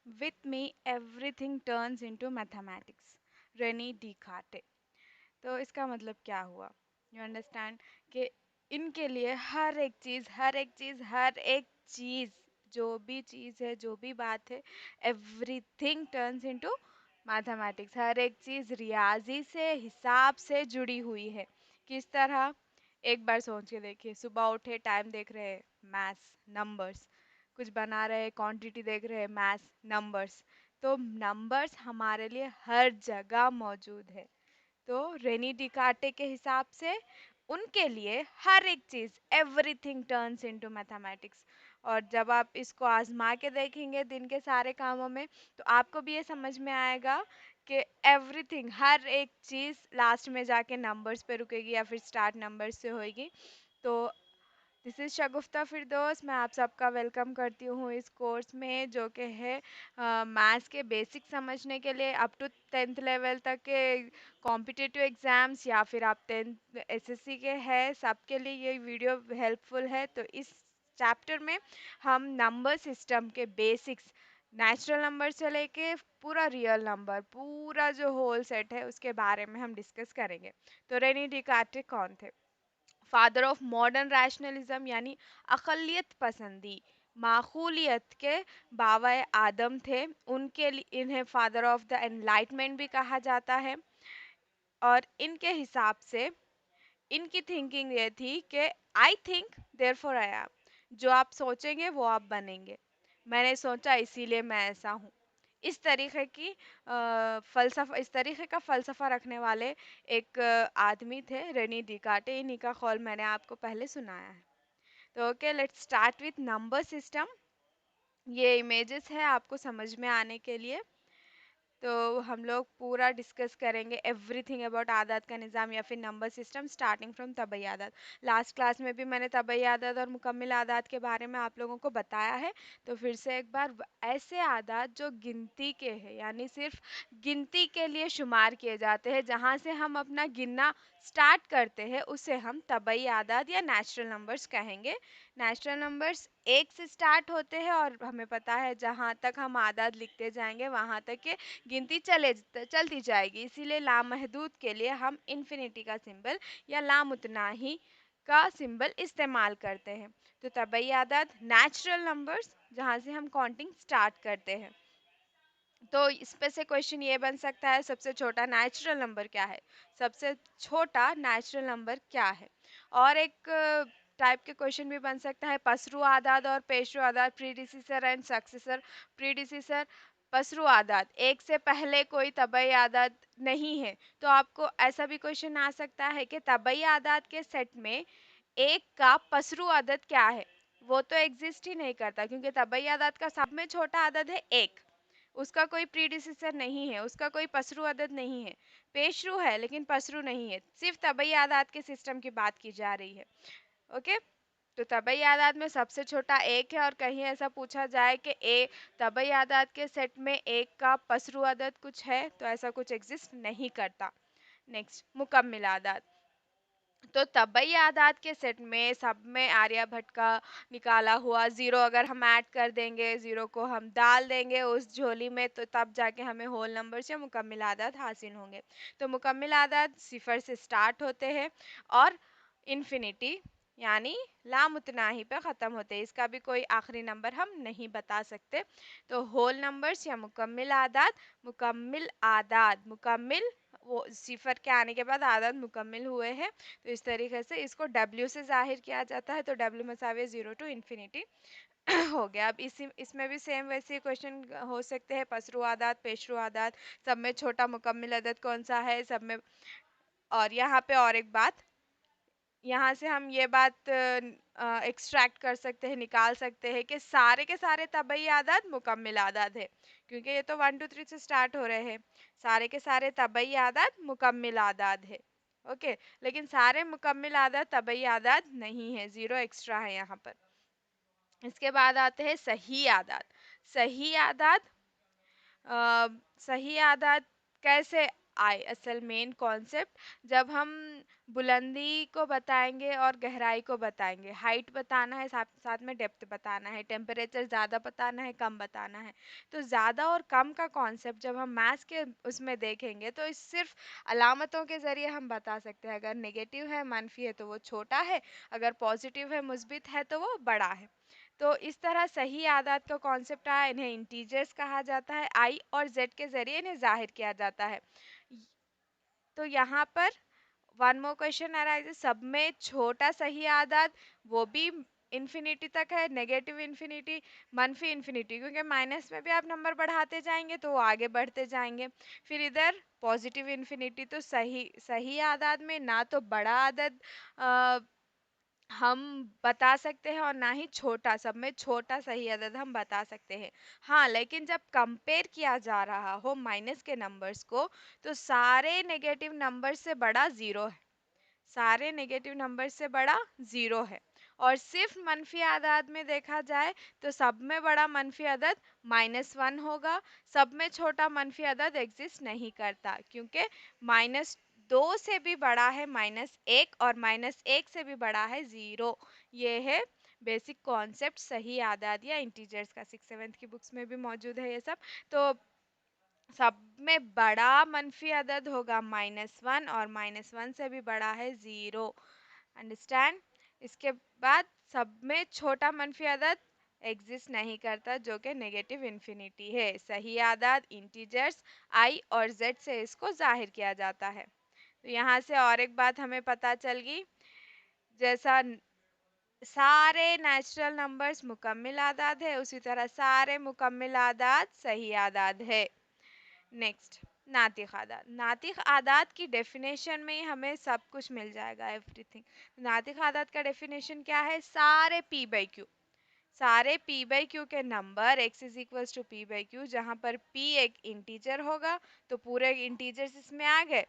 With me everything turns into mathematics, Rene Descartes. तो इसका मतलब क्या हुआ? यू अंडरस्टैंड कि इनके लिए हर एक चीज़, हर एक चीज़, हर एक चीज़, जो भी चीज़ है, जो भी बात है, एवरीथिंग टर्न्स इनटू मैथमेटिक्स। हर एक चीज़ रियाजी से, हिसाब से जुड़ी हुई है। किस तरह? एक बार सोच के देखिए, सुबह उठे, टाइम देख रहे हैं, मैथ्स, नंबर्स। कुछ बना रहे हैं, क्वांटिटी देख रहे हैं, मैथ्स, नंबर्स। तो नंबर्स हमारे लिए हर जगह मौजूद है। तो रेनी डिकार्टे के हिसाब से उनके लिए हर एक चीज, एवरीथिंग टर्न्स इनटू मैथमेटिक्स। और जब आप इसको आजमा के देखेंगे दिन के सारे कामों में, तो आपको भी ये समझ में आएगा कि एवरीथिंग, हर एक चीज लास्ट में जाके नंबर्स पे रुकेगी या फिर स्टार्ट नंबर्स से होएगी। तो दिस इज़ शगुफ्ता फिरदौस। मैं आप सबका वेलकम करती हूँ इस कोर्स में, जो कि है मैथ्स के बेसिक समझने के लिए अप टू 10th लेवल तक के कॉम्पिटिटिव एग्ज़ाम्स, या फिर आप 10th एसएससी के हैं, सबके लिए ये वीडियो हेल्पफुल है। तो इस चैप्टर में हम नंबर सिस्टम के बेसिक्स, नेचुरल नंबर से लेके पूरा रियल नंबर, पूरा जो होल सेट है, उसके बारे में हम डिस्कस करेंगे। तो रेनी डिकार्टे कौन थे? फादर ऑफ मॉडर्न रैशनलिज्म, यानी अकलियत पसंदी, माखूलियत के बाबा आदम थे। उनके लिए इन्हें फादर ऑफ द एनलाइटमेंट भी कहा जाता है। और इनके हिसाब से इनकी थिंकिंग ये थी कि I think therefore I am. जो आप सोचेंगे वो आप बनेंगे। मैंने सोचा इसीलिए मैं ऐसा हूँ। इस तरीके की फलसफा, इस तरीके का फलसफा रखने वाले एक आदमी थे, रेनी डिकार्टे। इन्हीं का कॉल मैंने आपको पहले सुनाया है। तो okay, let's start with number system. ये इमेजेस है आपको समझ में आने के लिए। तो हम लोग पूरा डिस्कस करेंगे एवरीथिंग अबाउट आदाद का निज़ाम या फिर नंबर सिस्टम, स्टार्टिंग फ्रॉम तबई आदाद। लास्ट क्लास में भी मैंने तबई आदाद और मुकम्मिल आदाद के बारे में आप लोगों को बताया है। तो फिर से एक बार, ऐसे आदाद जो गिनती के हैं, यानी सिर्फ गिनती के लिए शुमार किए जाते हैं, जहाँ से हम अपना गिनना स्टार्ट करते हैं, उसे हम तबई आदाद या नेचुरल नंबर्स कहेंगे। नेचुरल नंबर्स एक से स्टार्ट होते हैं, और हमें पता है जहाँ तक हम आदाद लिखते जाएंगे वहाँ तक के गिनती चलती जाएगी। इसीलिए लामहदूद के लिए हम इन्फिनिटी का सिंबल या लामुतनाही का सिंबल इस्तेमाल करते हैं। तो तबई आदाद नेचुरल नंबर्स, जहाँ से हम काउंटिंग स्टार्ट करते हैं। तो इस पे से क्वेश्चन ये बन सकता है, सबसे छोटा नेचुरल नंबर क्या है? सबसे छोटा नेचुरल नंबर क्या है? और एक टाइप के क्वेश्चन भी बन सकता है, पसरू आदाद और पेशरू आदाद, प्रीडिसीसर एंड सक्सेसर। प्रीडिसीसर, पसरू आदाद, एक से पहले कोई तबई आदाद नहीं है, तो आपको ऐसा भी क्वेश्चन आ सकता है कि तबई आदाद के सेट में एक का पसरू आदद क्या है? वो तो एग्जिस्ट ही नहीं करता, क्योंकि तबई आदाद का सब में छोटा आदद है एक। उसका कोई प्रीडिसेसर नहीं है, उसका कोई पसरू अदद नहीं है। पेशरू है लेकिन पसरू नहीं है। सिर्फ तबई आदाद के सिस्टम की बात की जा रही है। ओके, तो तबई आदाद में सबसे छोटा एक है, और कहीं ऐसा पूछा जाए कि ए तबई आदाद के सेट में एक का पसरू अदद कुछ है, तो ऐसा कुछ एग्जिस्ट नहीं करता। नेक्स्ट, मुकम्मिल आदाद। तो तबई आदाद के सेट में सब में आर्यभट्ट का निकाला हुआ ज़ीरो अगर हम ऐड कर देंगे, ज़ीरो को हम डाल देंगे उस झोली में, तो तब जाके हमें होल नंबर्स या मुकम्मिल आदाद हासिल होंगे। तो मुकम्मिल आदाद सिफर से स्टार्ट होते हैं और इन्फिनिटी यानी लामुतनाही पे ख़त्म होते हैं। इसका भी कोई आखिरी नंबर हम नहीं बता सकते। तो होल नंबर्स या मुकम्मिल आदाद, मुकम्मिल आदाद, मुकम्मिल, वो सिफर के आने के बाद आदाद मुकम्मिल हुए हैं, तो इस तरीके से इसको W से जाहिर किया जाता है। तो W मसावे 0 टू इन्फिनिटी हो गया। अब इसी इसमें भी सेम वैसे क्वेश्चन हो सकते हैं, पसरू आदाद, पेशरू आदाद, सब में छोटा मुकम्मिल अदद कौन सा है, सब में। और यहाँ पे और एक बात, यहाँ से हम ये बात एक्सट्रैक्ट कर सकते हैं, निकाल सकते हैं कि सारे के सारे तबई आदाद मुकम्मिल आदाद है, क्योंकि ये तो 1 2 3 से स्टार्ट हो रहे हैं। सारे के सारे तबई आदाद मुकम्मिल आदाद है। ओके, लेकिन सारे मुकम्मिल आदाद तबई आदाद नहीं है, ज़ीरो एक्स्ट्रा है यहाँ पर। इसके बाद आते हैं सही आदाद। सही आदाद, सही आदाद कैसे आई, असल मेन कॉन्सेप्ट जब हम बुलंदी को बताएंगे और गहराई को बताएंगे, हाइट बताना है, साथ साथ में डेप्थ बताना है, टेम्परेचर ज़्यादा बताना है कम बताना है। तो ज़्यादा और कम का कॉन्सेप्ट जब हम मैथ्स के उसमें देखेंगे तो इस सिर्फ अलामतों के ज़रिए हम बता सकते हैं। अगर नेगेटिव है मनफी है तो वो छोटा है, अगर पॉजिटिव है मुस्बित है तो वो बड़ा है। तो इस तरह सही आदात का कॉन्सेप्ट आया, इन्हें इंटीजर्स कहा जाता है। आई और जेड के ज़रिए इन्हें जाहिर किया जाता है। तो यहाँ पर वन मोर क्वेश्चन अराइजेस, सब में छोटा सही आदात वो भी इन्फिनिटी तक है, नेगेटिव इन्फिनिटी, मनफी इन्फिनिटी, क्योंकि माइनस में भी आप नंबर बढ़ाते जाएंगे तो वो आगे बढ़ते जाएंगे। फिर इधर पॉजिटिव इन्फिनिटी, तो सही सही आदात में ना तो बड़ा आदद हम बता सकते हैं और ना ही छोटा, सब में छोटा सही अदद हम बता सकते हैं। हाँ, लेकिन जब कंपेयर किया जा रहा हो माइनस के नंबर्स को तो सारे नेगेटिव नंबर से बड़ा ज़ीरो है, सारे नेगेटिव नंबर से बड़ा ज़ीरो है। और सिर्फ मनफी आदाद में देखा जाए तो सब में बड़ा मनफी अदद -1 होगा, सब में छोटा मनफी अदद एग्जिस्ट नहीं करता, क्योंकि -2 से भी बड़ा है -1 और -1 से भी बड़ा है ज़ीरो। ये है बेसिक कॉन्सेप्ट सही आदाद या इंटीजर्स का, 6th 7th की बुक्स में भी मौजूद है ये सब। तो सब में बड़ा मनफी अदद होगा -1 और -1 से भी बड़ा है ज़ीरो। अंडरस्टैंड? इसके बाद सब में छोटा मनफी अदद एग्जिस्ट नहीं करता जो कि नेगेटिव इन्फिनिटी है। सही आदाद इंटीजर्स आई और जेड से इसको जाहिर किया जाता है। तो यहाँ से और एक बात हमें पता चल गई, जैसा सारे नेचुरल नंबर्स मुकम्मिल आदाद है उसी तरह सारे मुकम्मिल आदाद सही आदाद है। नेक्स्ट, नातिक आदाद। नातिक आदाद की डेफिनेशन में ही हमें सब कुछ मिल जाएगा, एवरीथिंग। नातिक आदाद का डेफिनेशन क्या है? सारे p बाई क्यू, सारे p बाई क्यू के number x is equals to p by क्यू, जहाँ पर p एक इंटीजर होगा तो पूरे इंटीजर्स इसमें आ गए,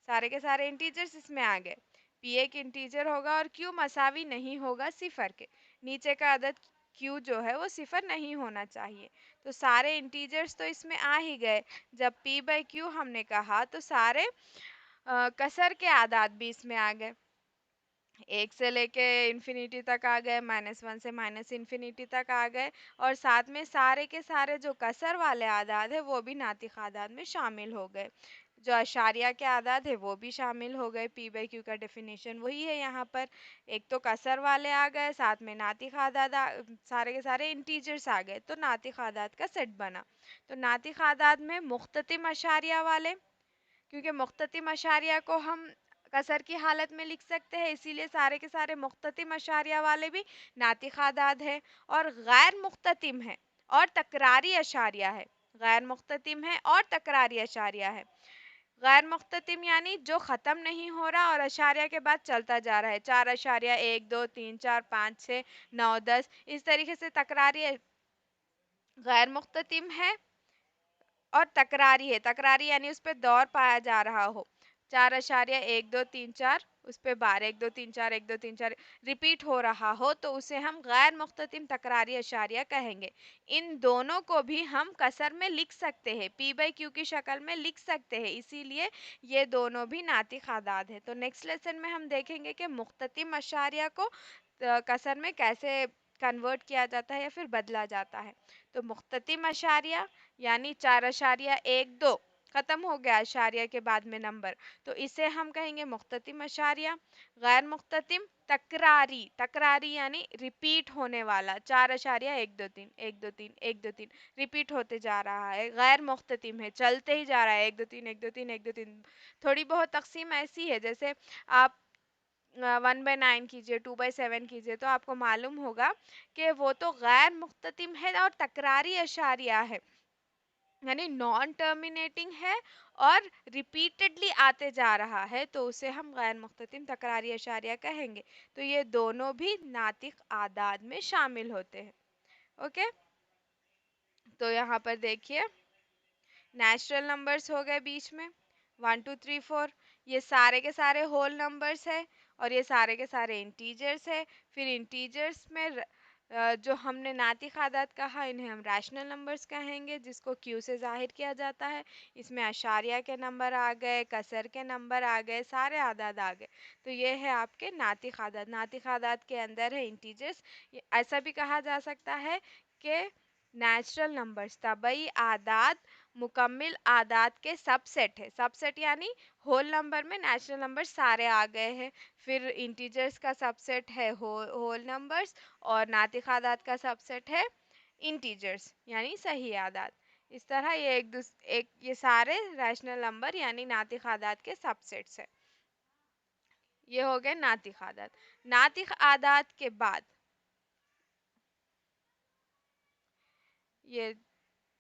सारे के सारे इंटीजर्स इसमें आ गए। p एक इंटीजर होगा और q मसावी नहीं होगा सिफर के, नीचे का अदद q जो है वो सिफर नहीं होना चाहिए। तो सारे इंटीजर्स तो इसमें आ ही गए। जब p बाई क्यू हमने कहा तो सारे कसर के आदाद भी इसमें आ गए, एक से लेके इन्फिनिटी तक आ गए, -1 से माइनस इन्फिनिटी तक आ गए, और साथ में सारे के सारे जो कसर वाले आदाद है वो भी नातिक आदाद में शामिल हो गए। जो अशारिया के आदाद है वो भी शामिल हो गए। p बाई क्यू का डेफिनेशन वही है यहाँ पर, एक तो कसर वाले आ गए, साथ में नातिक आदाद सारे के सारे इंटीजर्स आ गए, तो नातिक आदाद का सेट बना। तो नातिक आदाद में मुख्ततिम अशारिया वाले, क्योंकि मुख्ततिम अशारिया को हम कसर की हालत में लिख सकते हैं, इसीलिए सारे के सारे मुख्ततिम अशारिया वाले भी नातिक आदाद है। और गैर मुख्ततिम है और तकरारी अशारिया है, गैर मुख्ततिम है और तकरारी अशारिया है। गैर मुख्ततिम यानी जो ख़त्म नहीं हो रहा और अशारिया के बाद चलता जा रहा है, 4.1 2 3 4 5 6 9 10, इस तरीके से तकरारी गैर मुख्ततिम है। और तकरारी है, तकरारी यानी उस पर दौर पाया जा रहा हो, 4.1 2 3 4 उस पर बार 1 2 3 4 1 2 3 4 रिपीट हो रहा हो, तो उसे हम गैर मुख्ततिम तकरारी अशारिया कहेंगे। इन दोनों को भी हम कसर में लिख सकते हैं, p बाई क्यू की शक्ल में लिख सकते हैं, इसीलिए ये दोनों भी नातिक आदाद है। तो नेक्स्ट लेसन में हम देखेंगे कि मुख्ततिम अशारिया को कसर में कैसे कन्वर्ट किया जाता है या फिर बदला जाता है। तो मुख्ततिम अशारिया यानी 4.12 ख़त्म हो गया अशारिया के बाद में नंबर, तो इसे हम कहेंगे मुख्ततिम अशारिया। गैर मुख्ततिम तकरारी, तकरारी यानी रिपीट होने वाला, 4.1 2 3 1 2 3 1 2 3 रिपीट होते जा रहा है, गैर मुख्ततिम है, चलते ही जा रहा है, 1 2 3 1 2 3 1 2 3। थोड़ी बहुत तकसीम ऐसी है, जैसे आप 1/9 कीजिए, 2/7 कीजिए, तो आपको मालूम होगा कि वो तो गैर मुख्ततिम है और तकरारी अशारिया है, यानी नॉन टर्मिनेटिंग है और रिपीटेडली आते जा रहा है, तो उसे हम गैर मुख्ततिम तकरारी अशारिया कहेंगे। तो ये दोनों भी नातिक आदाद में शामिल होते हैं। ओके, तो यहाँ पर देखिए नेचुरल नंबर्स हो गए बीच में 1 2 3 4, ये सारे के सारे होल नंबर्स है और ये सारे के सारे इंटीजर्स है। फिर इंटीजर्स में जो हमने नातिक आदाद कहा इन्हें हम रैशनल नंबर्स कहेंगे, जिसको क्यू से जाहिर किया जाता है। इसमें अशारिया के नंबर आ गए, कसर के नंबर आ गए, सारे आदाद आ गए। तो ये है आपके नातिक आदाद। नातिक आदाद के अंदर है इंटीजर्स। ऐसा भी कहा जा सकता है कि नेचुरल नंबर्स तबई आदाद मुकम्मिल आदाद के सबसेट है। सबसेट यानी होल नंबर में नेचुरल नंबर सारे आ गए हैं। फिर इंटीजर्स का सबसेट है होल नंबर्स, और नातिक आदाद का सबसेट है इंटीजर्स यानी सही आदाद। इस तरह ये ये सारे रैशनल नंबर यानी नातिक आदाद के सबसेट्स है। ये हो गए नातिक आदाद। नातिक आदाद के बाद ये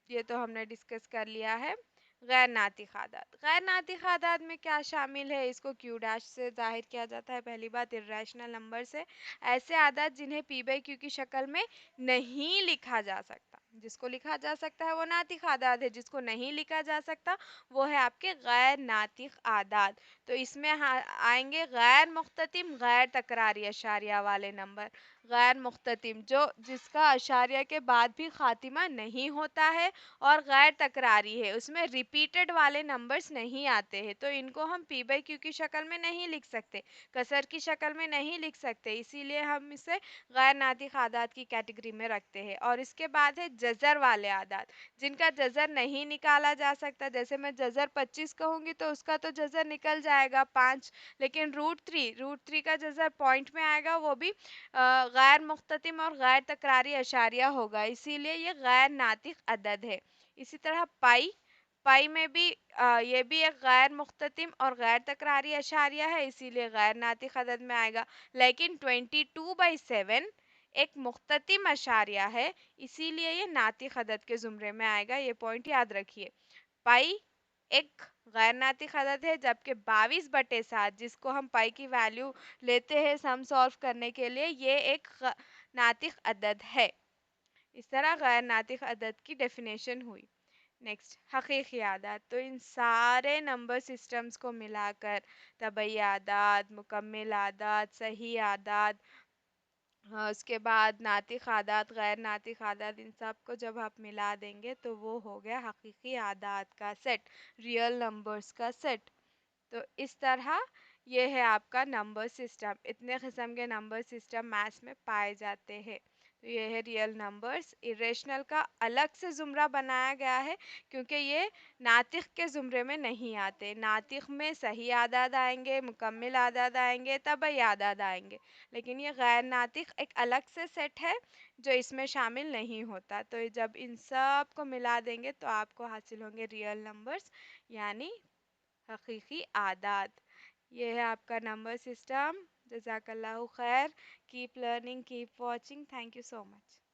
ये तो हमने डिस्कस कर लिया है। गैर नातिक आदाद, गैर नातिक आदाद में क्या शामिल है? इसको क्यू डैश से जाहिर किया जाता है। पहली बात, इर्रेशनल नंबर से ऐसे आदाद जिन्हें पी बाई क्यू की शक्ल में नहीं लिखा जा सकता। जिसको लिखा जा सकता है वो नातिक आदाद है, जिसको नहीं लिखा जा सकता वो है आपके गैर नातिक आदाद। तो इसमें आएंगे गैर मुख्ततिम गैर तकरारी अशारिया वाले नंबर। गैर मुख्ततिम जो जिसका अशारिया के बाद भी खातिमा नहीं होता है और गैर तकरारी है, उसमें रिपीटेड वाले नंबर्स नहीं आते हैं, तो इनको हम पी बाई क्यू की शक्ल में नहीं लिख सकते, कसर की शक्ल में नहीं लिख सकते, इसीलिए हम इसे गैर नातिक आदाद की कैटेगरी में रखते हैं। और इसके बाद है जज़र वाले आदाद, जिनका जज़र नहीं निकाला जा सकता। जैसे मैं जज़र 25 कहूँगी तो उसका तो जज़र निकल जाएगा 5, लेकिन रूट थ्री का जज़र पॉइंट में आएगा, वो भी गैर मुख्ततिम और गैर तकरारी अशारिया होगा, इसीलिए ये गैर नातिक अदद है। इसी तरह पाई, पाई में भी ये भी एक गैर मुख्ततिम और गैर तकरारी अशारिया है, इसीलिए गैर नातिक अदद में आएगा। लेकिन 22/7 एक मुख्ततिम अशारिया है, इसीलिए ये नातिक अदद के ज़ुमरे में आएगा। ये पॉइंट याद रखिए। पाई एक गैर नातिक अदद है, जबकि 22/7 जिसको हम पाई की वैल्यू लेते हैं सम सॉल्व करने के लिए, ये एक नातिक अदद है। इस तरह गैर नातिक अदद की डेफिनेशन हुई। नेक्स्ट, हकीकी आदाद। तो इन सारे नंबर सिस्टम्स को मिलाकर तबई आदाद, मुकम्मिल आदाद, सही आदाद, हाँ, उसके बाद नातिक आदाद, गैर नातिक आदाद, इन सब को जब आप मिला देंगे तो वो हो गया हकीकी आदाद का सेट, रियल नंबर्स का सेट। तो इस तरह ये है आपका नंबर सिस्टम। इतने किस्म के नंबर सिस्टम मैथ्स में पाए जाते हैं। तो ये है रियल नंबर्स। इरेशनल का अलग से ज़ुमरा बनाया गया है क्योंकि ये नातिक के ज़ुमरे में नहीं आते। नातिक में सही आदाद आएंगे, मुकम्मिल आदाद आएंगे, तबई आदाद आएंगे, लेकिन ये गैर नातिक एक अलग से सेट है जो इसमें शामिल नहीं होता। तो जब इन सब को मिला देंगे तो आपको हासिल होंगे रियल नंबर्स यानी हकीकी आदाद। ये है आपका नंबर सिस्टम। जज़ाकल्लाहु खैर। Keep learning, keep watching. Thank you so much.